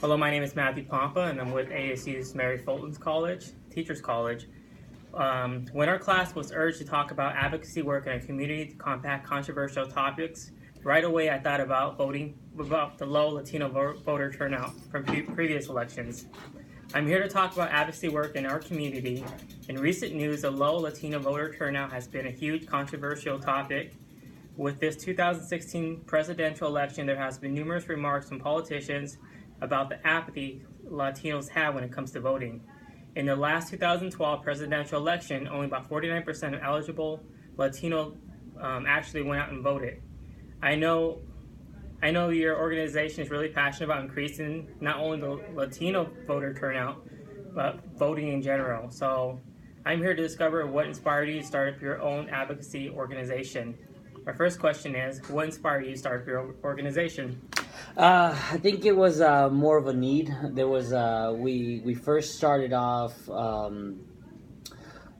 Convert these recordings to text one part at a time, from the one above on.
Hello, my name is Matthew Pompa, and I'm with ASU's Mary Fulton's College, Teachers College. When our class was urged to talk about advocacy work in a community to combat controversial topics, right away I thought about the low Latino voter turnout from previous elections. I'm here to talk about advocacy work in our community. In recent news, the low Latino voter turnout has been a huge controversial topic. With this 2016 presidential election, there has been numerous remarks from politicians about the apathy Latinos have when it comes to voting. In the last 2012 presidential election, only about 49% of eligible Latino actually went out and voted. I know your organization is really passionate about increasing not only the Latino voter turnout, but voting in general. So I'm here to discover what inspired you to start up your own advocacy organization. My first question is, what inspired you to start up your organization? I think it was more of a need. There was we first started off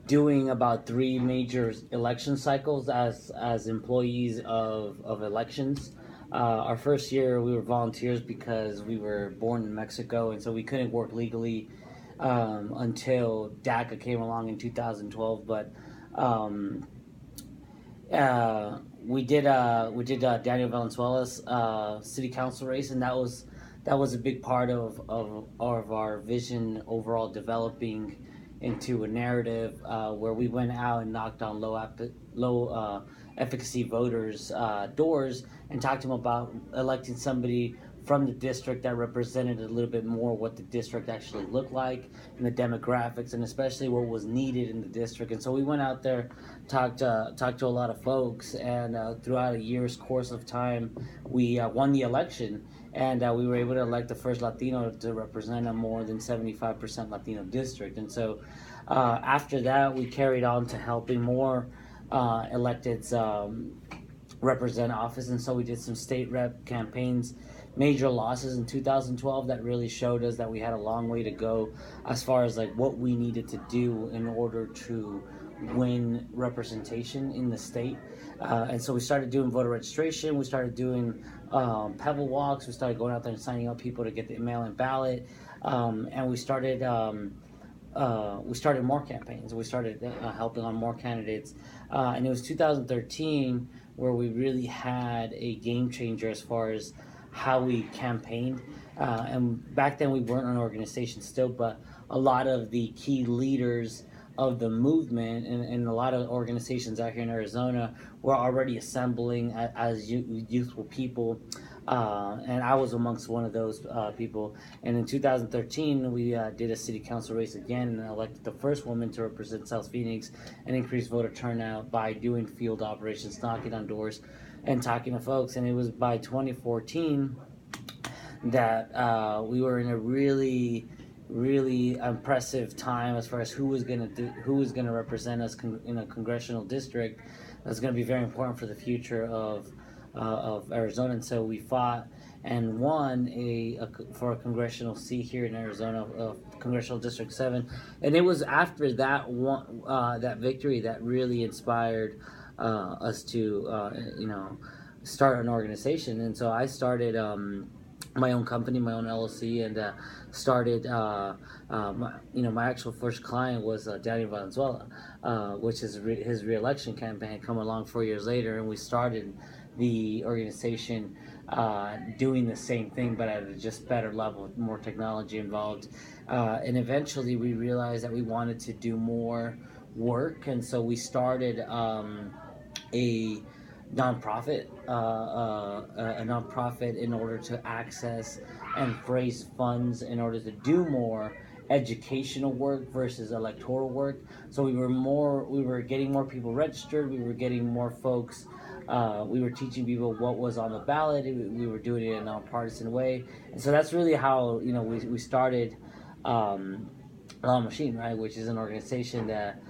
doing about three major election cycles as employees of elections. Our first year we were volunteers because we were born in Mexico, and so we couldn't work legally until DACA came along in 2012. But we did Daniel Valenzuela's city council race, and that was a big part of our vision overall, developing into a narrative where we went out and knocked on low efficacy voters' doors and talked to them about electing somebody from the district that represented a little bit more what the district actually looked like and the demographics, and especially what was needed in the district. And so we went out there, talked to a lot of folks, and throughout a year's course of time, we won the election, and we were able to elect the first Latino to represent a more than 75% Latino district. And so after that, we carried on to helping more electeds represent office, and so we did some state rep campaigns, major losses in 2012 that really showed us that we had a long way to go as far as like what we needed to do in order to win representation in the state. And so we started doing voter registration, we started doing pebble walks, we started going out there and signing up people to get the mail-in ballot, and we started more campaigns. We started helping on more candidates, and it was 2013 where we really had a game changer as far as how we campaigned. And back then we weren't an organization still, but a lot of the key leaders of the movement and a lot of organizations out here in Arizona were already assembling as youthful people. And I was amongst one of those people. And in 2013, we did a city council race again and elected the first woman to represent South Phoenix and increase voter turnout by doing field operations, knocking on doors and talking to folks. And it was by 2014 that we were in a really impressive time as far as who was going to represent us in a congressional district that's going to be very important for the future of Arizona. And so we fought and won for a congressional seat here in Arizona, Congressional District 7. And it was after that that victory that really inspired us to start an organization. And so I started my own company, my own LLC, and started. My actual first client was Daniel Valenzuela, which is his re-election campaign had come along 4 years later, and we started the organization doing the same thing, but at a just better level, more technology involved. And eventually, we realized that we wanted to do more work, and so we started a nonprofit, a nonprofit in order to access and raise funds in order to do more educational work versus electoral work. So we were getting more people registered, we were getting more folks, we were teaching people what was on the ballot, we were doing it in a nonpartisan way. And so that's really how we started Law Machine, right, which is an organization that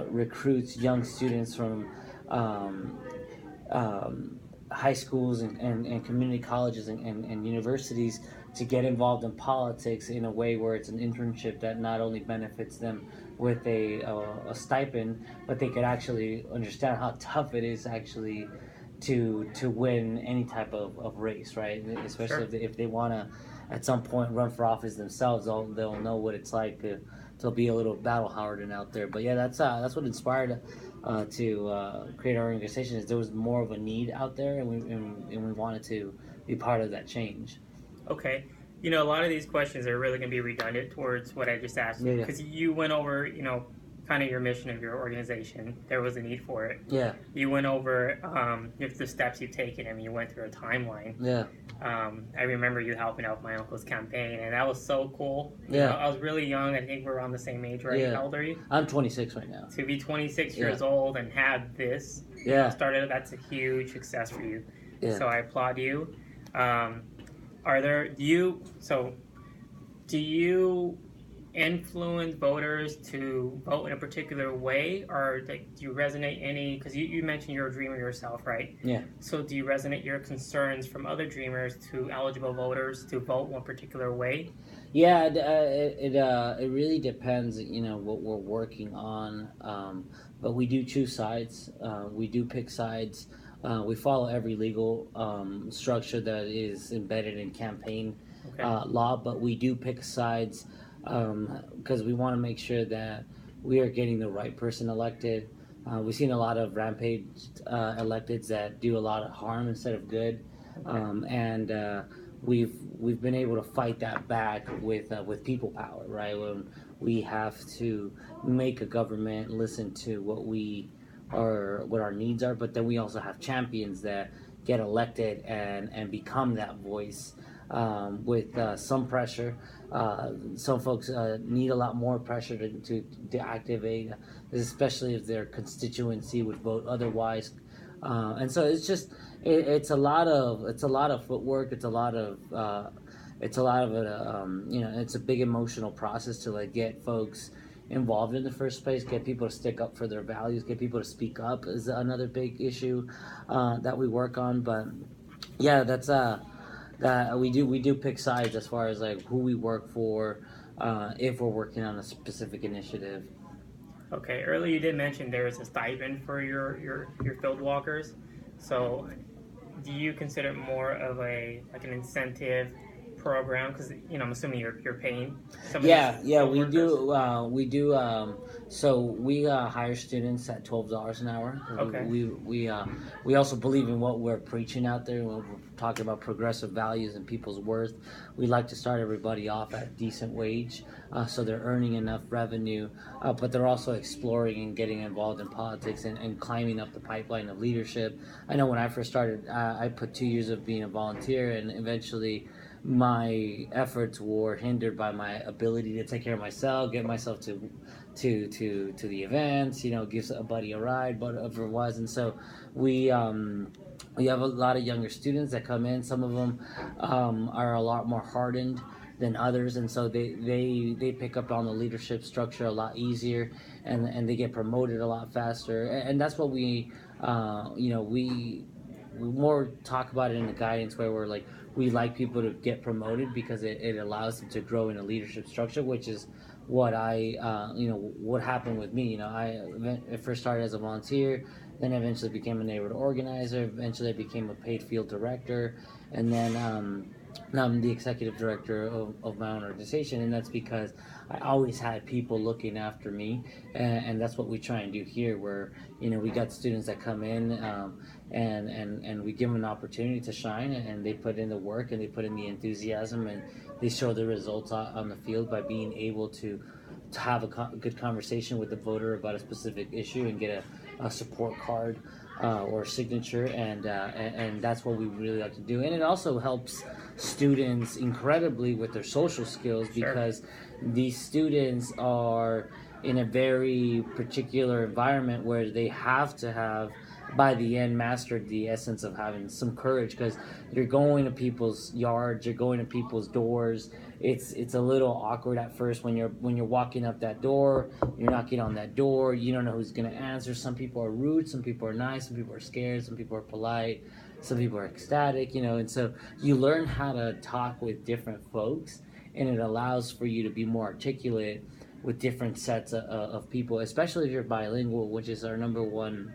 recruits young students from high schools and community colleges and universities to get involved in politics in a way where it's an internship that not only benefits them with a stipend, but they could actually understand how tough it is actually to win any type of race, right? Especially Sure. if they want to at some point run for office themselves, they'll know what it's like to be a little battle hardened out there. But yeah, that's what inspired to create our organization. Is there was more of a need out there, and we wanted to be part of that change. Okay. A lot of these questions are really going to be redundant towards what I just asked Yeah, you yeah, because you went over, kind of your mission of your organization. There was a need for it. yeah, You went over the steps you've taken. I mean, you went through a timeline. yeah, I remember you helping out my uncle's campaign, and that was so cool. yeah, I was really young. I think we're around the same age, right? yeah. How old are you? I'm 26 right now. To be 26 Yeah, years old and have this, yeah, started, that's a huge success for you. yeah. So I applaud you. Um, are there, do you influence voters to vote in a particular way, or like, do you resonate any? Because you mentioned you're a dreamer yourself, right? Yeah. So do you resonate your concerns from other dreamers to eligible voters to vote one particular way? Yeah, it really depends, what we're working on. But we do choose sides. We do pick sides. We follow every legal structure that is embedded in campaign Okay. law, but we do pick sides because we want to make sure that we are getting the right person elected. We've seen a lot of rampage electeds that do a lot of harm instead of good, and we've been able to fight that back with people power, right? When we have to make a government listen to what our needs are, but then we also have champions that get elected and become that voice with some pressure. Some folks need a lot more pressure to activate, especially if their constituency would vote otherwise. And so it's a lot of footwork. It's a lot of it. It's a big emotional process to like get folks involved in the first place, get people to stick up for their values, get people to speak up is another big issue that we work on. But yeah, that's that we do pick sides as far as like who we work for if we're working on a specific initiative. Okay. Earlier you did mention there is a stipend for your field walkers. So do you consider it more of an incentive program? Because I'm assuming you're paying some of Yeah, these yeah, field we workers. do. We do. So we hire students at $12 an hour. Okay. We also believe in what we're preaching out there. When we're talking about progressive values and people's worth, we like to start everybody off at decent wage, so they're earning enough revenue, but they're also exploring and getting involved in politics and climbing up the pipeline of leadership. I know when I first started, I put 2 years of being a volunteer, and eventually my efforts were hindered by my ability to take care of myself, get myself to the events, give a buddy a ride, but otherwise. And so we have a lot of younger students that come in. Some of them are a lot more hardened than others, and so they pick up on the leadership structure a lot easier, and they get promoted a lot faster. And that's what we more talk about it in the guidance where we're like we like people to get promoted because it allows them to grow in a leadership structure, which is what what happened with me. I first started as a volunteer, then eventually became a neighborhood organizer, eventually I became a paid field director, and then now I'm the executive director of my own organization, and that's because I always had people looking after me, and that's what we try and do here, where we got students that come in, and we give them an opportunity to shine, and they put in the work and they put in the enthusiasm, and they show the results on the field by being able to have a good conversation with the voter about a specific issue and get a support card or a signature, and that's what we really like to do. And it also helps students incredibly with their social skills Sure. because these students are in a very particular environment where they have to have by the end mastered the essence of having some courage, because you're going to people's yards, you're going to people's doors. It's a little awkward at first when you're walking up that door, you're knocking on that door, you don't know who's going to answer. Some people are rude, some people are nice, some people are scared, some people are polite, some people are ecstatic, and so you learn how to talk with different folks, and it allows for you to be more articulate with different sets of people, especially if you're bilingual, which is our number one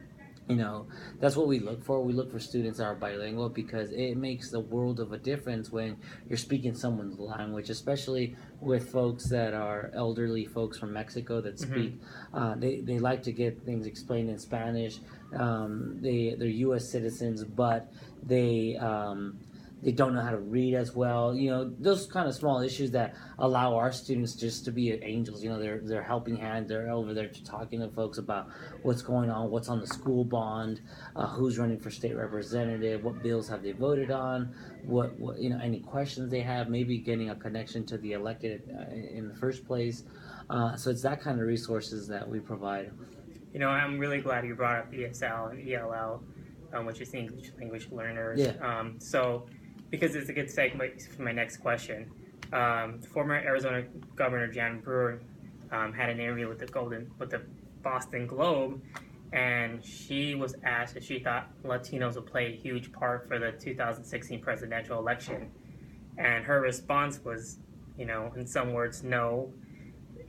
You know, that's what we look for. We look for students that are bilingual because it makes the world of a difference when you're speaking someone's language, especially with folks that are elderly folks from Mexico that Mm-hmm. speak. They like to get things explained in Spanish. They're U.S. citizens, but they they don't know how to read as well. You know, those kind of small issues that allow our students just to be angels. You know, they're helping hand. They're over there talking to folks about what's going on, what's on the school bond, who's running for state representative, what bills have they voted on, what you know, any questions they have, maybe getting a connection to the elected in the first place. So it's that kind of resources that we provide. You know, I'm really glad you brought up ESL and ELL, which is English language learners. Yeah. Because it's a good segue for my next question. Former Arizona Governor Jan Brewer had an interview with the Boston Globe, and she was asked if she thought Latinos would play a huge part for the 2016 presidential election, and her response was, you know, in some words, no.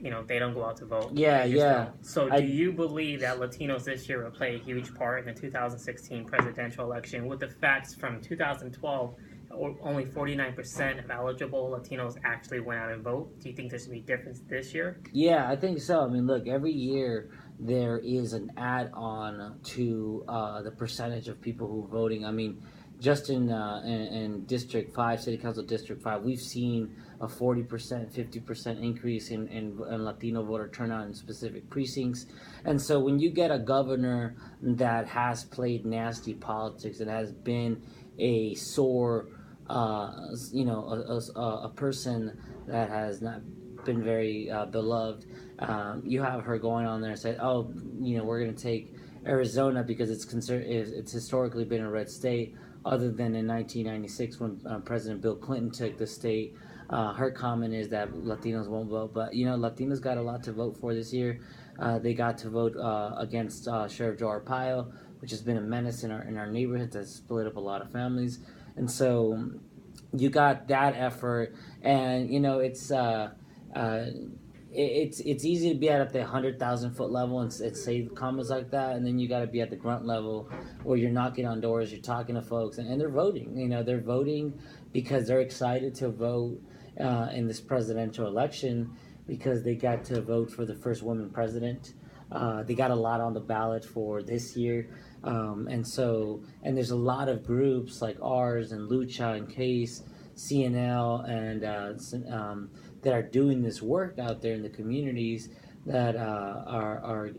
You know, they don't go out to vote. Yeah, yeah. Don't. So, do you believe that Latinos this year will play a huge part in the 2016 presidential election? With the facts from 2012, only 49% of eligible Latinos actually went out and vote. Do you think there's going to be a difference this year? Yeah, I think so. I mean, look, every year there is an add-on to the percentage of people who are voting. I mean, just in District 5, City Council District 5, we've seen a 40%, 50% increase in Latino voter turnout in specific precincts. And so when you get a governor that has played nasty politics and has been a sore, you know, a person that has not been very beloved, you have her going on there and say, oh, you know, we're going to take Arizona because it's historically been a red state, other than in 1996 when President Bill Clinton took the state. Her comment is that Latinos won't vote, but you know, Latinos got a lot to vote for this year. They got to vote against Sheriff Joe Arpaio, which has been a menace in our neighborhoods, that's split up a lot of families, and so you got that effort, and you know it's easy to be at the 100,000 foot level and say comments like that, and then you got to be at the grunt level where you're knocking on doors, you're talking to folks, and they're voting. You know, they're voting because they're excited to vote in this presidential election because they got to vote for the first woman president. They got a lot on the ballot for this year, and there's a lot of groups like ours and Lucha and Case, CNL, and that are doing this work out there in the communities that are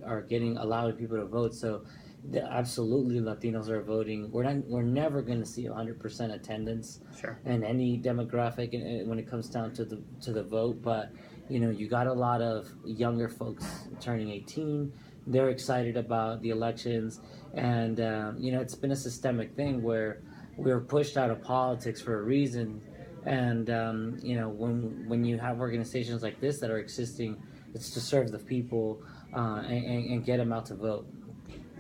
allowing people to vote. So absolutely, Latinos are voting. We're never going to see 100% attendance Sure. in any demographic when it comes down to the vote. But you know, you got a lot of younger folks turning 18. They're excited about the elections, and you know, it's been a systemic thing where we were pushed out of politics for a reason. And you know, when you have organizations like this that are existing, it's to serve the people and get them out to vote.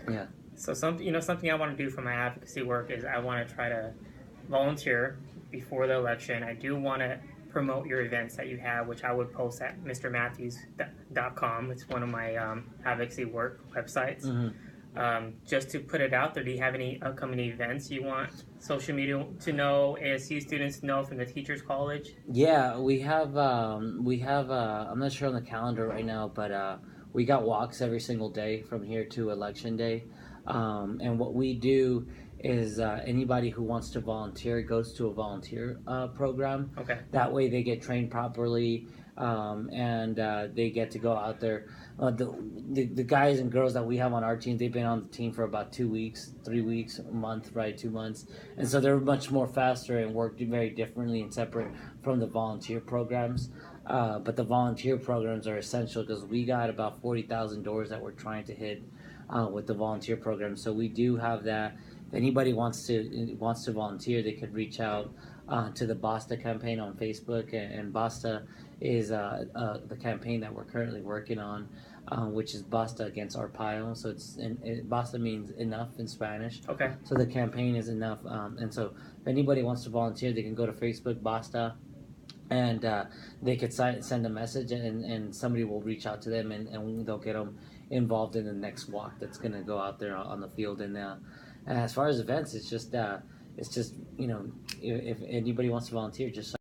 Yeah. So something I want to do for my advocacy work is I want to try to volunteer before the election. I do want to promote your events that you have, which I would post at mrmatthews.com. It's one of my advocacy work websites. Mm-hmm. Just to put it out there, do you have any upcoming events you want social media to know, ASU students to know from the Teachers College? Yeah, we have. I'm not sure on the calendar right now, but we got walks every single day from here to election day. And what we do is anybody who wants to volunteer goes to a volunteer program. Okay. That way they get trained properly, and they get to go out there. The guys and girls that we have on our team, they've been on the team for about 2 weeks, 3 weeks, a month, right? 2 months. And so they're much more faster and work very differently and separate from the volunteer programs. But the volunteer programs are essential because we got about 40,000 doors that we're trying to hit with the volunteer program. So we do have that. If anybody wants to volunteer, they could reach out to the BASTA campaign on Facebook, and BASTA is the campaign that we're currently working on, which is BASTA against Arpaio. So BASTA means enough in Spanish. Okay. So the campaign is enough, and so if anybody wants to volunteer, they can go to Facebook BASTA, and they could send a message, and somebody will reach out to them, and they'll get them involved in the next walk that's going to go out there on the field. And as far as events, it's just if anybody wants to volunteer, just